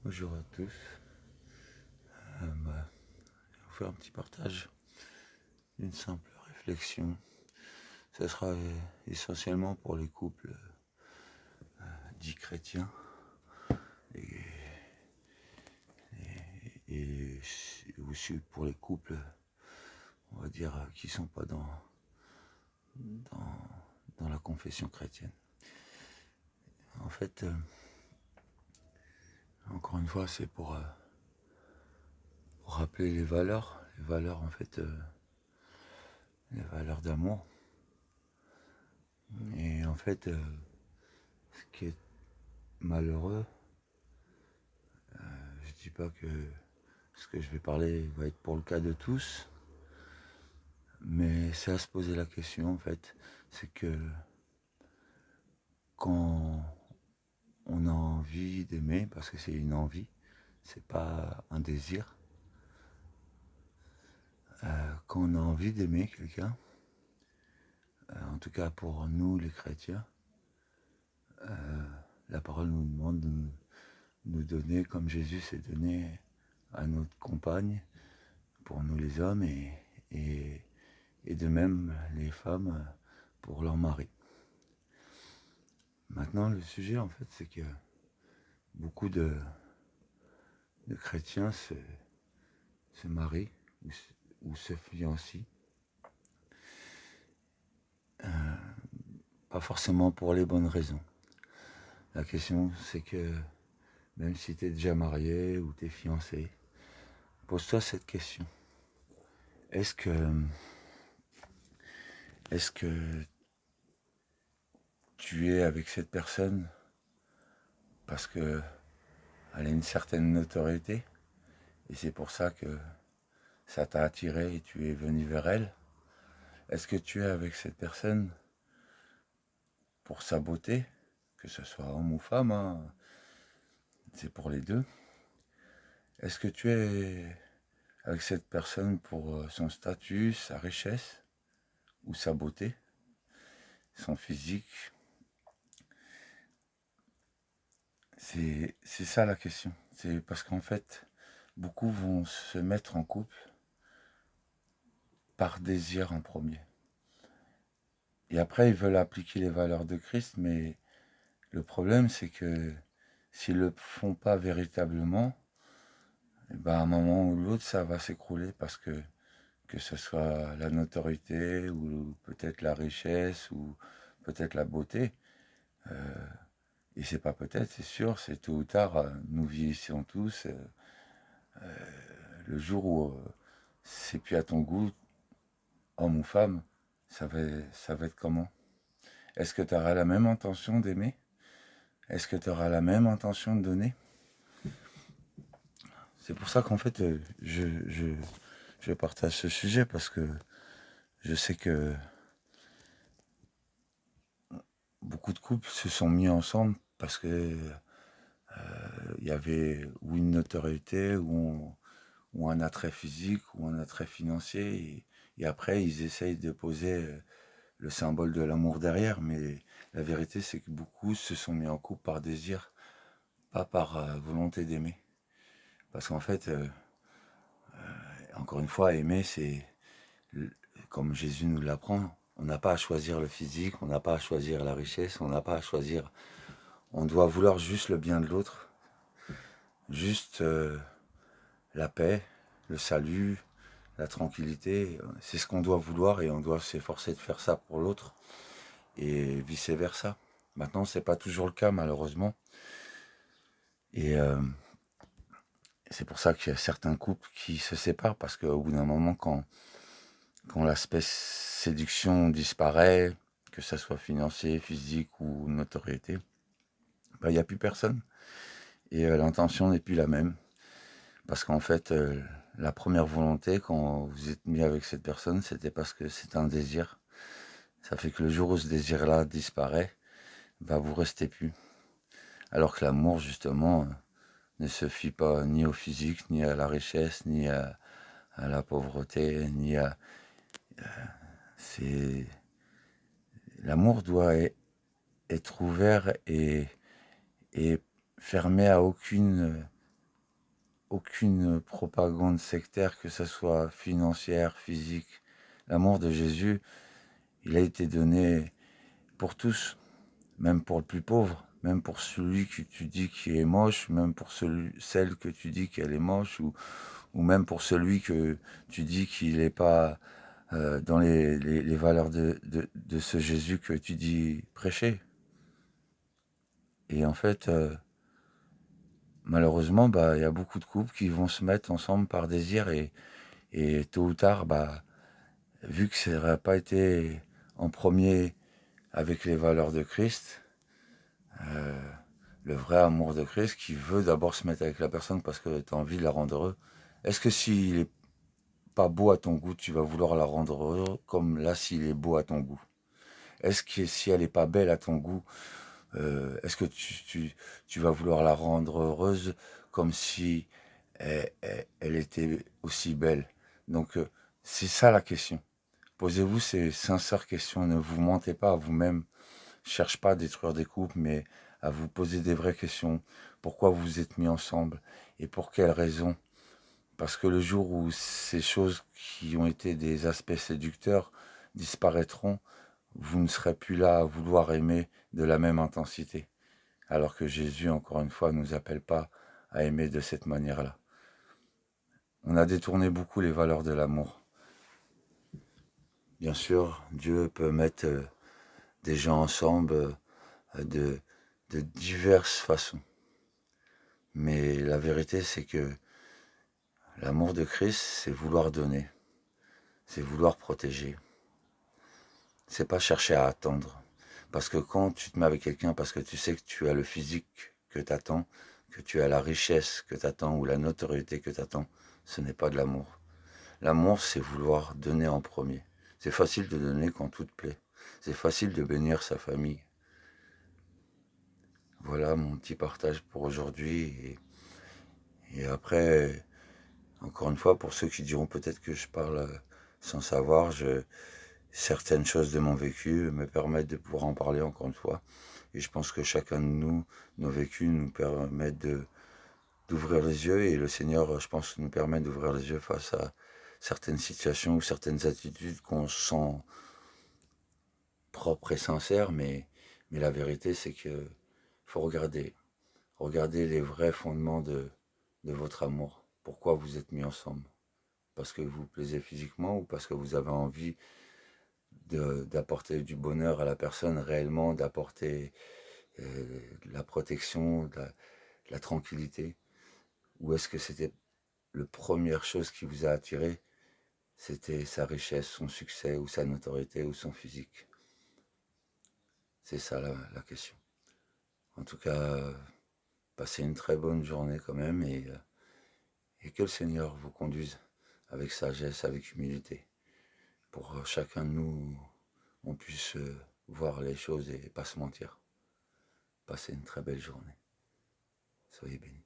Bonjour à tous. On va faire un petit partage d'une simple réflexion. Ce sera essentiellement pour les couples dits chrétiens et, et aussi pour les couples, on va dire, qui ne sont pas dans la confession chrétienne. En fait, encore une fois, c'est pour rappeler les valeurs en fait, les valeurs d'amour. Et en fait, ce qui est malheureux, je dis pas que ce que je vais parler va être pour le cas de tous, mais c'est à se poser la question en fait. C'est que quand on a envie d'aimer, parce que c'est une envie, c'est pas un désir, quand on a envie d'aimer quelqu'un, en tout cas pour nous les chrétiens, la parole nous demande de nous donner comme Jésus s'est donné à notre compagne, pour nous les hommes, et de même les femmes pour leur mari. Maintenant, le sujet, en fait, c'est que beaucoup de chrétiens se marient ou se fiancent, pas forcément pour les bonnes raisons. La question, c'est que même si tu es déjà marié ou tu es fiancé, pose-toi cette question. Est-ce que tu es avec cette personne parce qu'elle a une certaine notoriété et c'est pour ça que ça t'a attiré et tu es venu vers elle? Est-ce que tu es avec cette personne pour sa beauté, que ce soit homme ou femme, hein, c'est pour les deux? Est-ce que tu es avec cette personne pour son statut, sa richesse ou sa beauté, son physique? C'est ça la question. C'est parce qu'en fait, beaucoup vont se mettre en couple par désir en premier. Et après, ils veulent appliquer les valeurs de Christ, mais le problème, c'est que s'ils ne le font pas véritablement, et ben à un moment ou l'autre, ça va s'écrouler parce que ce soit la notoriété ou peut-être la richesse ou peut-être la beauté, et c'est pas peut-être, c'est sûr, c'est tôt ou tard, nous vieillissons tous, le jour où c'est plus à ton goût, homme ou femme, ça va être comment? Est-ce que tu auras la même intention d'aimer? Est-ce que tu auras la même intention de donner? C'est pour ça qu'en fait, je partage ce sujet parce que je sais que beaucoup de couples se sont mis ensemble parce que il y avait ou une notoriété ou un attrait physique ou un attrait financier et après ils essayent de poser le symbole de l'amour derrière, mais la vérité c'est que beaucoup se sont mis en couple par désir, pas par volonté d'aimer. Parce qu'en fait, encore une fois, aimer c'est comme Jésus nous l'apprend, on n'a pas à choisir le physique, on n'a pas à choisir la richesse, on n'a pas à choisir, on doit vouloir juste le bien de l'autre, juste la paix, le salut, la tranquillité, c'est ce qu'on doit vouloir et on doit s'efforcer de faire ça pour l'autre et vice versa. Maintenant, c'est pas toujours le cas malheureusement et c'est pour ça qu'il y a certains couples qui se séparent parce qu'au bout d'un moment, quand l'aspect séduction disparaît, que ça soit financier, physique ou notoriété, il n'y a plus personne et l'intention n'est plus la même. Parce qu'en fait, la première volonté, quand vous êtes mis avec cette personne, c'était parce que c'est un désir. Ça fait que le jour où ce désir-là disparaît, bah, vous restez plus. Alors que l'amour, justement, ne se fie pas ni au physique, ni à la richesse, ni à la pauvreté, ni à... C'est... L'amour doit être ouvert et fermé à aucune aucune propagande sectaire, que ce soit financière, physique. L'amour de Jésus, il a été donné pour tous, même pour le plus pauvre, même pour celui que tu dis qui est moche, même pour celle que tu dis qu'elle est moche, ou même pour celui que tu dis qu'il n'est pas dans les valeurs de ce Jésus que tu dis prêcher. Et en fait, malheureusement, il y a beaucoup de couples qui vont se mettre ensemble par désir et tôt ou tard, vu que ça n'aurait pas été en premier avec les valeurs de Christ, le vrai amour de Christ qui veut d'abord se mettre avec la personne parce que tu as envie de la rendre heureuse. Est-ce que s'il est pas beau à ton goût, tu vas vouloir la rendre heureuse comme là s'il est beau à ton goût? Est-ce que si elle n'est pas belle à ton goût, est-ce que tu vas vouloir la rendre heureuse comme si elle était aussi belle? Donc c'est ça la question. Posez-vous ces sincères questions, ne vous mentez pas à vous-même. Cherche pas à détruire des couples, mais à vous poser des vraies questions. Pourquoi vous vous êtes mis ensemble et pour quelles raisons? Parce que le jour où ces choses qui ont été des aspects séducteurs disparaîtront, vous ne serez plus là à vouloir aimer de la même intensité. Alors que Jésus, encore une fois, ne nous appelle pas à aimer de cette manière-là. On a détourné beaucoup les valeurs de l'amour. Bien sûr, Dieu peut mettre des gens ensemble de, de diverses façons. Mais la vérité, c'est que l'amour de Christ, c'est vouloir donner, c'est vouloir protéger. C'est pas chercher à attendre. Parce que quand tu te mets avec quelqu'un, parce que tu sais que tu as le physique que tu attends, que tu as la richesse que tu attends ou la notoriété que tu attends, ce n'est pas de l'amour. L'amour, c'est vouloir donner en premier. C'est facile de donner quand tout te plaît. C'est facile de bénir sa famille. Voilà mon petit partage pour aujourd'hui. Et après, encore une fois, pour ceux qui diront peut-être que je parle sans savoir, certaines choses de mon vécu me permettent de pouvoir en parler encore une fois. Et je pense que chacun de nous, nos vécus nous permettent d'ouvrir les yeux. Et le Seigneur, je pense, nous permet d'ouvrir les yeux face à certaines situations ou certaines attitudes qu'on sent propres et sincères. Mais la vérité, c'est que faut regarder les vrais fondements de votre amour. Pourquoi vous êtes mis ensemble? Parce que vous vous plaisez physiquement ou parce que vous avez envie d'apporter du bonheur à la personne réellement, d'apporter de la protection, de la tranquillité? Ou est-ce que c'était la première chose qui vous a attiré, c'était sa richesse, son succès ou sa notoriété ou son physique? C'est ça la question. En tout cas, passez une très bonne journée quand même et que le Seigneur vous conduise avec sagesse, avec humilité, pour chacun de nous, on puisse voir les choses et pas se mentir. Passez une très belle journée. Soyez bénis.